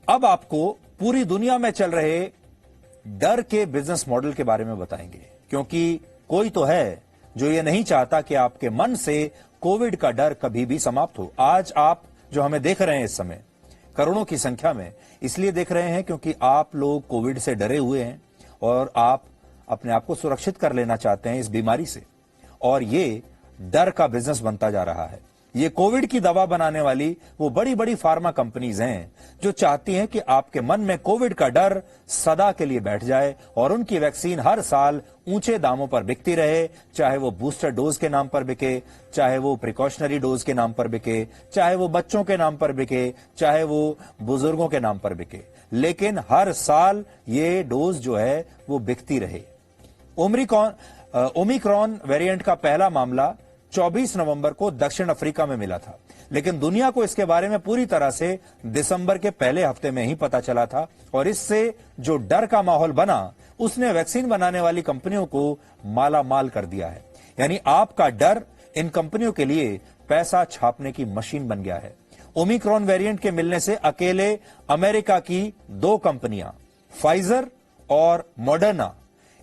अब आपको पूरी दुनिया में चल रहे डर के बिजनेस मॉडल के बारे में बताएंगे, क्योंकि कोई तो है जो ये नहीं चाहता कि आपके मन से कोविड का डर कभी भी समाप्त हो। आज आप जो हमें देख रहे हैं इस समय करोड़ों की संख्या में, इसलिए देख रहे हैं क्योंकि आप लोग कोविड से डरे हुए हैं और आप अपने आप को सुरक्षित कर लेना चाहते हैं इस बीमारी से, और ये डर का बिजनेस बनता जा रहा है। ये कोविड की दवा बनाने वाली वो बड़ी बड़ी फार्मा कंपनीज हैं जो चाहती हैं कि आपके मन में कोविड का डर सदा के लिए बैठ जाए और उनकी वैक्सीन हर साल ऊंचे दामों पर बिकती रहे, चाहे वो बूस्टर डोज के नाम पर बिके, चाहे वो प्रिकॉशनरी डोज के नाम पर बिके, चाहे वो बच्चों के नाम पर बिके, चाहे वो बुजुर्गों के नाम पर बिके, लेकिन हर साल ये डोज जो है वो बिकती रहे। ओमिक्रॉन वेरिएंट का पहला मामला 24 नवंबर को दक्षिण अफ्रीका में मिला था, लेकिन दुनिया को इसके बारे में पूरी तरह से दिसंबर के पहले हफ्ते में ही पता चला था, और इससे जो डर का माहौल बना उसने वैक्सीन बनाने वाली कंपनियों को माला माल कर दिया है। यानी आपका डर इन कंपनियों के लिए पैसा छापने की मशीन बन गया है। ओमिक्रॉन वेरिएंट के मिलने से अकेले अमेरिका की 2 कंपनियां फाइजर और मॉडर्ना,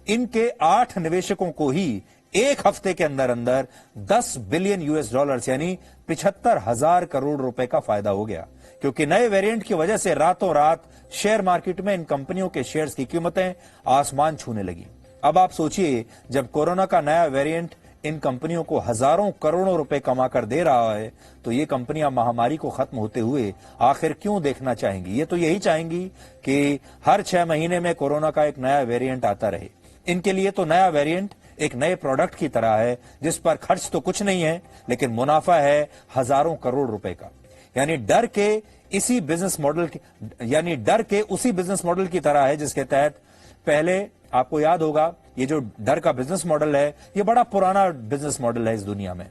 इनके 8 निवेशकों को ही एक हफ्ते के अंदर अंदर 10 बिलियन यूएस डॉलर्स यानी 75,000 करोड़ रुपए का फायदा हो गया, क्योंकि नए वेरिएंट की वजह से रातों रात शेयर मार्केट में इन कंपनियों के शेयर्स की कीमतें आसमान छूने लगी। अब आप सोचिए, जब कोरोना का नया वेरिएंट इन कंपनियों को हजारों करोड़ों रुपए कमा कर दे रहा है, तो ये कंपनियां महामारी को खत्म होते हुए आखिर क्यों देखना चाहेंगी? ये तो यही चाहेंगी कि हर 6 महीने में कोरोना का एक नया वेरिएंट आता रहे। इनके लिए तो नया वेरिएंट एक नए प्रोडक्ट की तरह है, जिस पर खर्च तो कुछ नहीं है, लेकिन मुनाफा है हजारों करोड़ रुपए का। यानी डर के उसी बिजनेस मॉडल की तरह है जिसके तहत पहले आपको याद होगा, ये जो डर का बिजनेस मॉडल है ये बड़ा पुराना बिजनेस मॉडल है इस दुनिया में।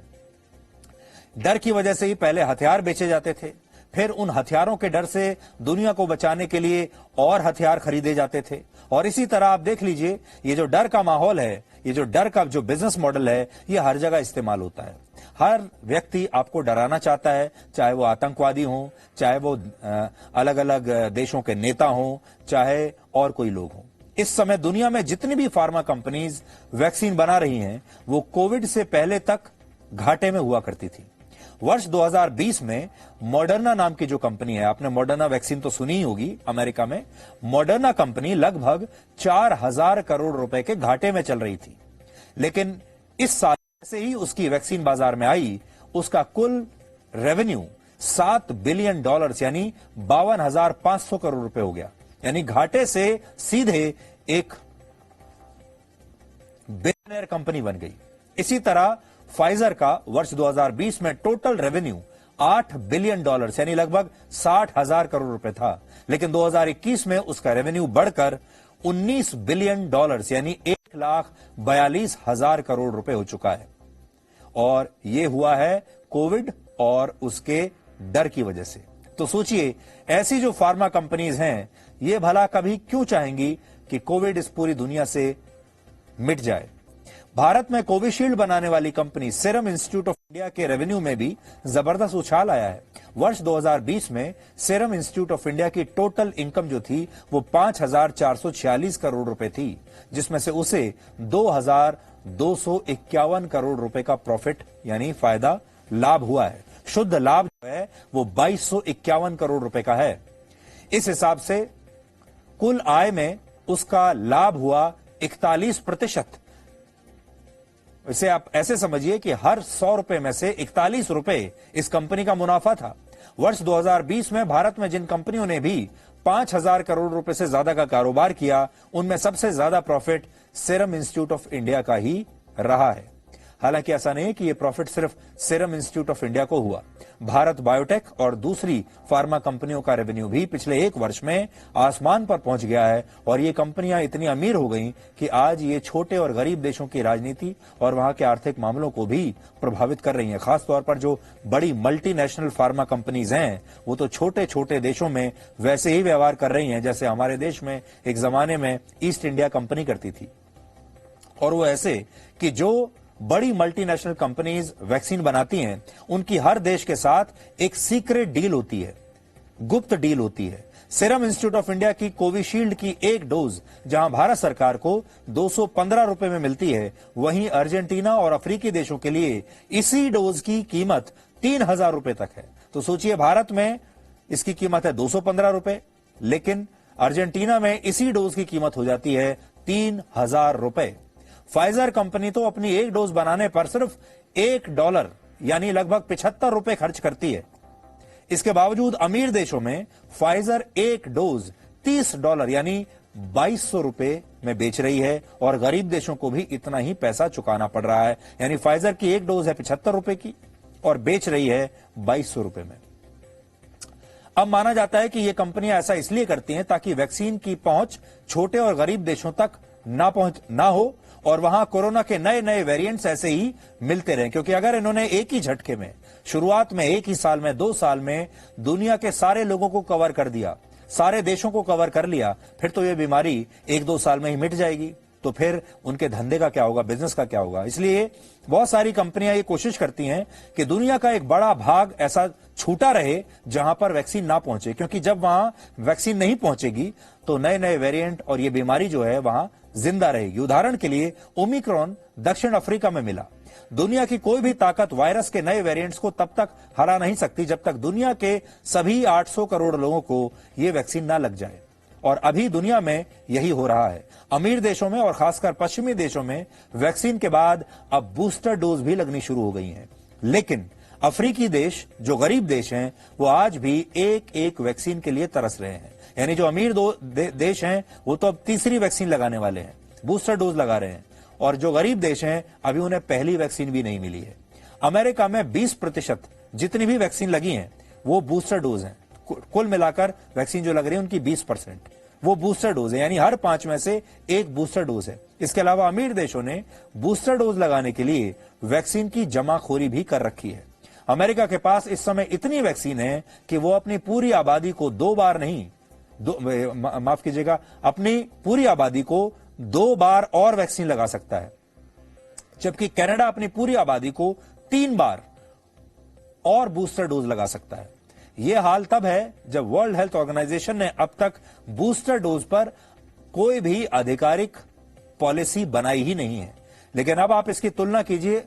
डर की वजह से ही पहले हथियार बेचे जाते थे, फिर उन हथियारों के डर से दुनिया को बचाने के लिए और हथियार खरीदे जाते थे, और इसी तरह आप देख लीजिए, ये जो डर का माहौल है, ये जो डर का जो बिजनेस मॉडल है, ये हर जगह इस्तेमाल होता है। हर व्यक्ति आपको डराना चाहता है, चाहे वो आतंकवादी हो, चाहे वो अलग अलग देशों के नेता हो, चाहे और कोई लोग हो। इस समय दुनिया में जितनी भी फार्मा कंपनीज वैक्सीन बना रही हैं, वो कोविड से पहले तक घाटे में हुआ करती थी। वर्ष 2020 में मॉडर्ना नाम की जो कंपनी है, आपने मॉडर्ना वैक्सीन तो सुनी ही होगी, अमेरिका में मॉडर्ना कंपनी लगभग 4,000 करोड़ रुपए के घाटे में चल रही थी, लेकिन इस साल से ही उसकी वैक्सीन बाजार में आई, उसका कुल रेवेन्यू 7 बिलियन डॉलर्स यानी 52,500 करोड़ रुपए हो गया। यानी घाटे से सीधे एक बिलियनर कंपनी बन गई। इसी तरह फाइजर का वर्ष 2020 में टोटल रेवेन्यू 8 बिलियन डॉलर्स यानी लगभग 60,000 करोड़ रुपए था, लेकिन 2021 में उसका रेवेन्यू बढ़कर 19 बिलियन डॉलर्स यानी 1,42,000 करोड़ रुपए हो चुका है। और यह हुआ है कोविड और उसके डर की वजह से। तो सोचिए, ऐसी जो फार्मा कंपनीज हैं, ये भला कभी क्यों चाहेंगी कि कोविड इस पूरी दुनिया से मिट जाए? भारत में कोविशील्ड बनाने वाली company serum institute of India के रेवेन्यू में भी जबरदस्त उछाल आया है। वर्ष 2020 में सीरम इंस्टीट्यूट ऑफ इंडिया की टोटल इनकम जो थी वो 5,446 करोड़ रुपए थी, जिसमें से उसे 2,251 करोड़ रुपए का प्रॉफिट यानी फायदा लाभ हुआ है। शुद्ध लाभ जो है वो 2,251 करोड़ रुपए का है। इस हिसाब से कुल आय में उसका लाभ हुआ 41%। इसे आप ऐसे समझिए कि हर 100 रुपए में से 41 रुपए इस कंपनी का मुनाफा था। वर्ष 2020 में भारत में जिन कंपनियों ने भी 5,000 करोड़ रुपए से ज्यादा का कारोबार किया, उनमें सबसे ज्यादा profit serum institute of India का ही रहा है। हालांकि ऐसा नहीं है कि यह प्रॉफिट सिर्फ सीरम इंस्टीट्यूट ऑफ इंडिया को हुआ। भारत बायोटेक और दूसरी फार्मा कंपनियों का रेवेन्यू भी पिछले 1 वर्ष में आसमान पर पहुंच गया है, और ये कंपनियां इतनी अमीर हो गईं कि आज ये छोटे और गरीब देशों की राजनीति और वहां के आर्थिक मामलों को भी प्रभावित कर रही हैं। खासतौर पर जो बड़ी मल्टीनेशनल फार्मा कंपनीज हैं, वो तो छोटे छोटे देशों में वैसे ही व्यवहार कर रही हैं जैसे हमारे देश में एक जमाने में ईस्ट इंडिया कंपनी करती थी। और वो ऐसे कि जो बड़ी मल्टीनेशनल कंपनीज वैक्सीन बनाती हैं, उनकी हर देश के साथ एक सीक्रेट डील होती है। गुप्त डील होती है। सीरम इंस्टीट्यूट ऑफ इंडिया की कोविशील्ड की एक डोज जहां भारत सरकार को 215 रुपए में मिलती है, वहीं अर्जेंटीना और अफ्रीकी देशों के लिए इसी डोज की कीमत 3000 रुपए तक है। तो सोचिए, भारत में इसकी कीमत है 215 रुपए, लेकिन अर्जेंटीना में इसी डोज की कीमत हो जाती है 3000 रुपए। फाइजर कंपनी तो अपनी एक डोज बनाने पर सिर्फ $1 यानी लगभग 75 रुपए खर्च करती है। इसके बावजूद अमीर देशों में फाइजर एक डोज $30 यानी 2200 रुपए में बेच रही है और गरीब देशों को भी इतना ही पैसा चुकाना पड़ रहा है। यानी फाइजर की एक डोज है 75 रुपए की और बेच रही है 2200 रुपए में। अब माना जाता है कि ये कंपनियां ऐसा इसलिए करती हैं ताकि वैक्सीन की पहुंच छोटे और गरीब देशों तक ना हो और वहां कोरोना के नए नए वेरिएंट्स ऐसे ही मिलते रहें। क्योंकि अगर इन्होंने एक ही झटके में शुरुआत में एक ही साल में 2 साल में दुनिया के सारे लोगों को कवर कर दिया, सारे देशों को कवर कर लिया, फिर तो ये बीमारी 1-2 साल में ही मिट जाएगी। तो फिर उनके धंधे का क्या होगा, बिजनेस का क्या होगा। इसलिए बहुत सारी कंपनियां ये कोशिश करती हैं कि दुनिया का एक बड़ा भाग ऐसा छूटा रहे जहां पर वैक्सीन ना पहुंचे, क्योंकि जब वहां वैक्सीन नहीं पहुंचेगी तो नए नए वेरिएंट और ये बीमारी जो है वहां जिंदा रहेगी। उदाहरण के लिए ओमिक्रॉन दक्षिण अफ्रीका में मिला। दुनिया की कोई भी ताकत वायरस के नए वेरिएंट्स को तब तक हरा नहीं सकती जब तक दुनिया के सभी 800 करोड़ लोगों को यह वैक्सीन ना लग जाए। और अभी दुनिया में यही हो रहा है। अमीर देशों में और खासकर पश्चिमी देशों में वैक्सीन के बाद अब बूस्टर डोज भी लगनी शुरू हो गई हैं। लेकिन अफ्रीकी देश, जो गरीब देश हैं, वो आज भी एक एक वैक्सीन के लिए तरस रहे हैं। यानी जो अमीर देश हैं वो तो अब तीसरी वैक्सीन लगाने वाले हैं, बूस्टर डोज लगा रहे हैं, और जो गरीब देश हैं अभी उन्हें पहली वैक्सीन भी नहीं मिली है। अमेरिका में 20% जितनी भी वैक्सीन लगी हैं वो बूस्टर डोज हैं। कुल मिलाकर वैक्सीन जो लग रही है उनकी 20% वो बूस्टर डोज है, यानी हर 5 में से एक बूस्टर डोज है। इसके अलावा अमीर देशों ने बूस्टर डोज लगाने के लिए वैक्सीन की जमाखोरी भी कर रखी है। अमेरिका के पास इस समय इतनी वैक्सीन है कि वो अपनी पूरी आबादी को 2 बार नहीं, माफ कीजिएगा, अपनी पूरी आबादी को 2 बार और वैक्सीन लगा सकता है, जबकि कनाडा अपनी पूरी आबादी को 3 बार और बूस्टर डोज लगा सकता है। यह हाल तब है जब वर्ल्ड हेल्थ ऑर्गेनाइजेशन ने अब तक बूस्टर डोज पर कोई भी आधिकारिक पॉलिसी बनाई ही नहीं है। लेकिन अब आप इसकी तुलना कीजिए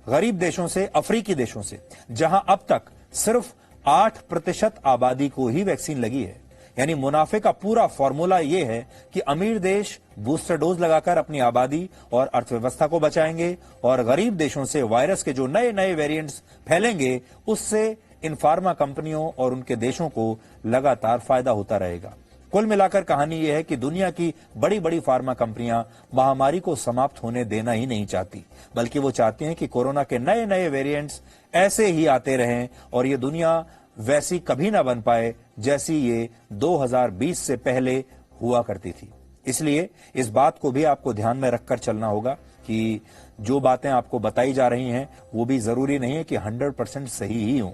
गरीब देशों से, अफ्रीकी देशों से, जहां अब तक सिर्फ 8% आबादी को ही वैक्सीन लगी है। यानी मुनाफे का पूरा फॉर्मूला यह है कि अमीर देश बूस्टर डोज लगाकर अपनी आबादी और अर्थव्यवस्था को बचाएंगे और गरीब देशों से वायरस के जो नए नए वेरिएंट्स फैलेंगे उससे इन फार्मा कंपनियों और उनके देशों को लगातार फायदा होता रहेगा। कुल मिलाकर कहानी यह है कि दुनिया की बड़ी बड़ी फार्मा कंपनियां महामारी को समाप्त होने देना ही नहीं चाहती, बल्कि वो चाहती हैं कि कोरोना के नए नए वेरिएंट्स ऐसे ही आते रहें और ये दुनिया वैसी कभी ना बन पाए जैसी ये 2020 से पहले हुआ करती थी। इसलिए इस बात को भी आपको ध्यान में रखकर चलना होगा कि जो बातें आपको बताई जा रही हैं वो भी जरूरी नहीं है कि 100% सही ही हों।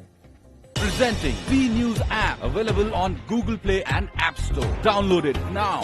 Presenting V News app, available on Google Play and App Store. Download it now.